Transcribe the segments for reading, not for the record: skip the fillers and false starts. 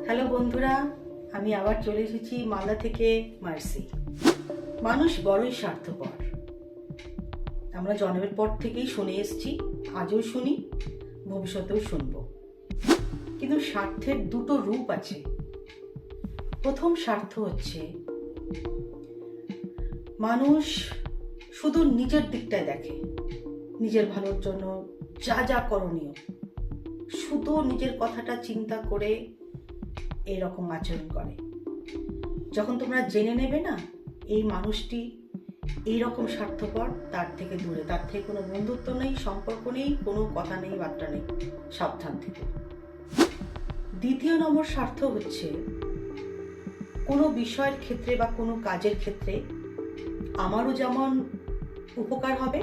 Hello বন্ধুরা, আমি আবার চলে এসেছি মালদা থেকে মার্সি। মানুষ বড়ই স্বার্থপর। আমরা জন্মের পর থেকেই শুনে এসেছি, আজও শুনি, ভবিষ্যতেও শুনব। কিন্তু স্বার্থের দুটো রূপ আছে। প্রথম স্বার্থ হচ্ছে মানুষ শুধু নিজের দিকটায় দেখে, নিজের ভালোর জন্য যা যা করণীয় শুধু নিজের কথাটা চিন্তা করে এরকম আচরণ করে। যখন তোমরা জেনে নেবে না এই মানুষটি এইরকম স্বার্থপর, তার থেকে দূরে, তার থেকে কোনো বন্ধুত্ব নেই, সম্পর্ক নেই, কোনো কথা নেই, বার্তা নেই, সাবধান থেকে। দ্বিতীয় নম্বর স্বার্থ হচ্ছে কোনো বিষয়ের ক্ষেত্রে বা কোনো কাজের ক্ষেত্রে আমারও যেমন উপকার হবে,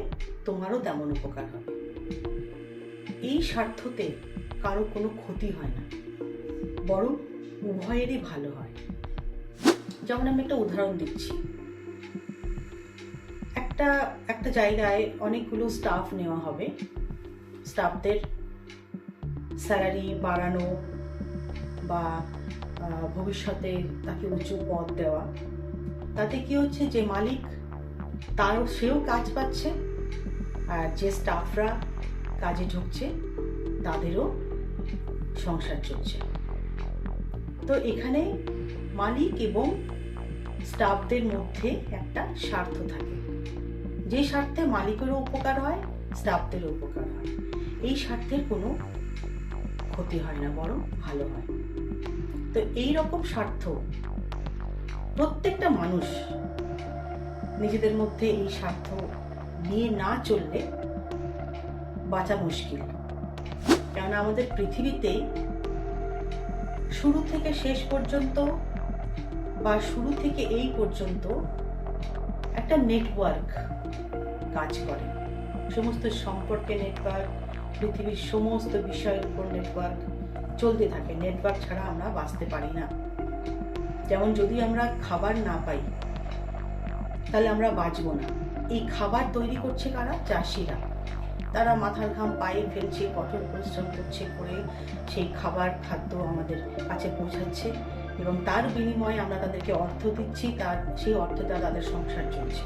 তোমারও তেমন উপকার হবে। এই স্বার্থতে কারো কোনো ক্ষতি হয় না, বরং উভয়েরই ভালো হয়। যেমন আমি একটা উদাহরণ দিচ্ছি। একটা জায়গায় অনেকগুলো স্টাফ নেওয়া হবে। স্টাফদের স্যালারি বাড়ানো বা ভবিষ্যতে তাকে উঁচু পদ দেওয়া, তাতে কি হচ্ছে, যে মালিক সেও কাজ পাচ্ছে, আর যে স্টাফরা কাজে ঢুকছে তাদেরও সংসার চলছে। তো এখানে মালিক এবং স্টাফদের মধ্যে একটা স্বার্থ থাকে, যে স্বার্থে মালিকেরও উপকার হয়, স্টাফদেরও উপকার হয়। এই স্বার্থের কোনো ক্ষতি হয় না, বরং ভালো হয়। তো এই রকম স্বার্থ প্রত্যেকটা মানুষ নিজেদের মধ্যে এই স্বার্থ নিয়ে না চললে বাঁচা মুশকিল। কেননা আমাদের পৃথিবীতে শুরু থেকে শেষ পর্যন্ত বা শুরু থেকে এই পর্যন্ত একটা নেটওয়ার্ক কাজ করে। সমস্ত সম্পর্কে নেটওয়ার্ক, পৃথিবীর সমস্ত বিষয়ের উপর নেটওয়ার্ক চলতে থাকে। নেটওয়ার্ক ছাড়া আমরা বাঁচতে পারি না। যেমন যদি আমরা খাবার না পাই তাহলে আমরা বাঁচবো না। এই খাবার তৈরি করছে কারা? চাষিরা। তারা মাথার ঘাম পায়ে ফেলছে, কঠোর পরিশ্রম করছে, করে সেই খাদ্য আমাদের কাছে পৌঁছাচ্ছে এবং তার বিনিময়ে আমরা তাদেরকে অর্থ দিচ্ছি, সেই অর্থে তাদের সংসার চলছে।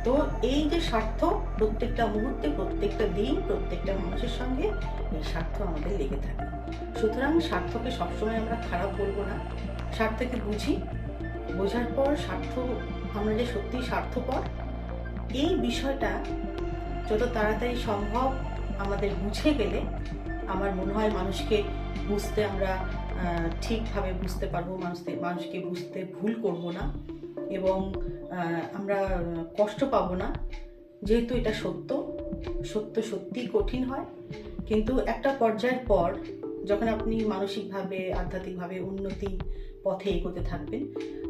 তো এই যে স্বার্থ, প্রত্যেকটা মুহূর্তে, প্রত্যেকটা দিন, প্রত্যেকটা মানুষের সঙ্গে এই স্বার্থ আমাদের লেগে থাকে। সুতরাং স্বার্থকে সবসময় আমরা খারাপ বলবো না। স্বার্থকে বোঝার পর আমরা যে সত্যি স্বার্থপর, এই বিষয়টা যত তাড়াতাড়ি সম্ভব আমাদের বুঝে গেলে আমার মনে হয় মানুষকে বুঝতে আমরা ঠিকভাবে বুঝতে পারবো, মানুষকে বুঝতে ভুল করব না এবং আমরা কষ্ট পাবো না। যেহেতু এটা সত্য সত্যিই কঠিন হয়, কিন্তু একটা পর্যায়ের পর যখন আপনি মানসিকভাবে, আধ্যাত্মিকভাবে উন্নতি পথে এগোতে থাকবেন,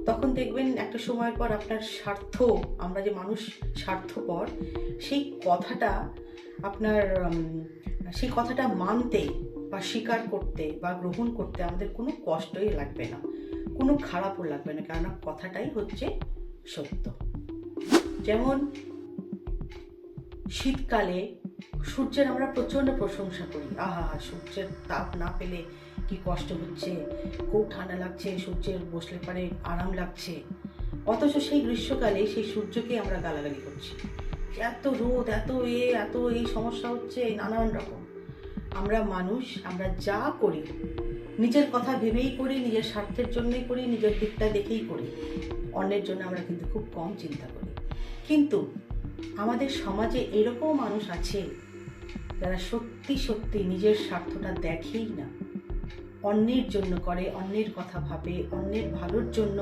তখন দেখবেন একটা সময়ের পর আপনার স্বার্থ, আমরা যে মানুষ স্বার্থপর, সেই কথাটা মানতে বা স্বীকার করতে বা গ্রহণ করতে আমাদের কোনো কষ্টই লাগবে না, কোনো খারাপও লাগবে না, কেননা কথাটাই হচ্ছে সত্য। যেমন শীতকালে সূর্যের আমরা প্রচণ্ড প্রশংসা করি, আহা সূর্যের তাপ না পেলে কি কষ্ট হচ্ছে, খুব ঠান্ডা লাগছে, সূর্যের বসলে পারে আরাম লাগছে। অথচ সেই গ্রীষ্মকালে সেই সূর্যকে আমরা গালাগালি করছি, এত রোদ, এত এই সমস্যা হচ্ছে, নানান রকম। আমরা মানুষ, আমরা যা করি নিজের কথা ভেবেই করি, নিজের স্বার্থের জন্যই করি, নিজের দিকটা দেখেই করি। অন্যের জন্য আমরা কিন্তু খুব কম চিন্তা করি। কিন্তু আমাদের সমাজে এরকম মানুষ আছে যারা সত্যি নিজের স্বার্থটা দেখেই না, অন্যের জন্য করে, অন্যের কথা ভাবে, অন্যের ভালোর জন্য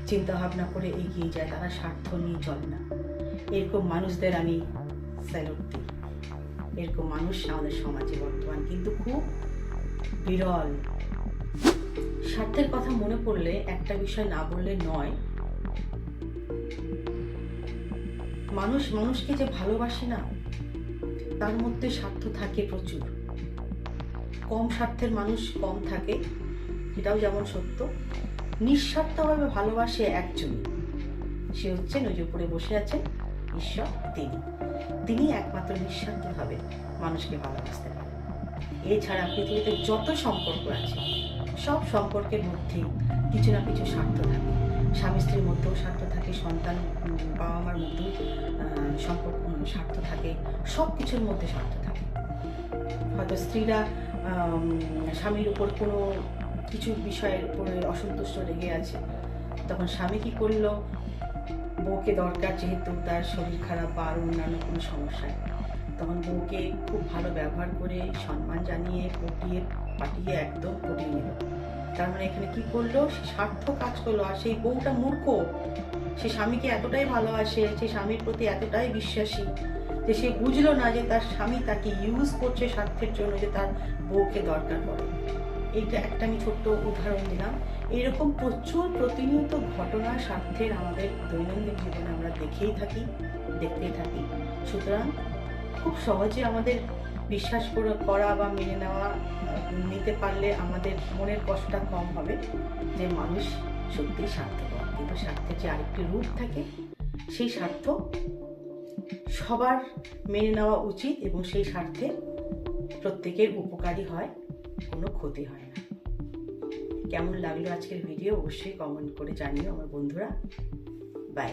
চিন্তা ভাবনা করে এগিয়ে যায়, তারা স্বার্থ নিয়ে চলে না। এরকম মানুষদের আমি স্যালুট দিই। এরকম মানুষ আমাদের সমাজে বর্তমান কিন্তু খুব বিরল। স্বার্থের কথা মনে পড়লে একটা বিষয় না বললে নয়। মানুষকে যে ভালোবাসে না, তার মধ্যে স্বার্থ থাকে প্রচুর। কম স্বার্থের মানুষ কম থাকে, এটাও যেমন সত্য। নিঃস্বার্থভাবে ভালোবাসে একজনই, সে হচ্ছেন ওই যে উপরে বসে আছেন ঈশ্বর। তিনি একমাত্র নিঃস্বার্থভাবে মানুষকে ভালোবাসতে পারেন। এছাড়া পৃথিবীতে যত সম্পর্ক আছে সব সম্পর্কের মধ্যেই কিছু না কিছু স্বার্থ থাকে। স্বামী স্ত্রীর মধ্যেও স্বার্থ থাকে, সন্তান বাবা মার মধ্যেও সম্পর্ক স্বার্থ থাকে, সব কিছুর মধ্যে স্বার্থ থাকে। হয়তো স্ত্রীরা স্বামীর উপর কোনো কিছু বিষয়ের উপরে অসন্তুষ্ট লেগে আছে, তখন স্বামী কী করলো, বউকে দরকার যেহেতু তার শরীর খারাপ বা আরও অন্যান্য কোনো সমস্যায়, তখন বউকে খুব ভালো ব্যবহার করে সম্মান জানিয়ে পাঠিয়ে একদম পটিয়ে নিল। তার মানে এখানে কি করলো, সে স্বার্থ কাজ করলো। আর সেই বউটা মূর্খ, সে স্বামীকে এতটাই ভালোবাসে, সে স্বামীর প্রতি এতটাই বিশ্বাসী যে সে বুঝলো না যে তার স্বামী তাকে ইউজ করছে স্বার্থের জন্য, যে তার বউকে দরকার পড়ে। এইটা একটা আমি ছোট্ট উদাহরণ দিলাম। এইরকম প্রচুর প্রতিনিয়ত ঘটনা স্বার্থের আমাদের দৈনন্দিন জীবনে আমরা দেখতেই থাকি। সুতরাং খুব সহজে আমাদের বিশ্বাস করা বা মেনে নিতে পারলে আমাদের মনের কষ্টটা কম হবে যে মানুষ সত্যিই স্বার্থপর। কিন্তু স্বার্থের যে আরেকটি রূপ থাকে, সেই স্বার্থ সবার মেনে নেওয়া উচিত এবং সেই স্বার্থে প্রত্যেকের উপকারী হয়, কোনো ক্ষতি হয় না। কেমন লাগলো আজকের ভিডিও অবশ্যই কমেন্ট করে জানিও আমার বন্ধুরা। বাই।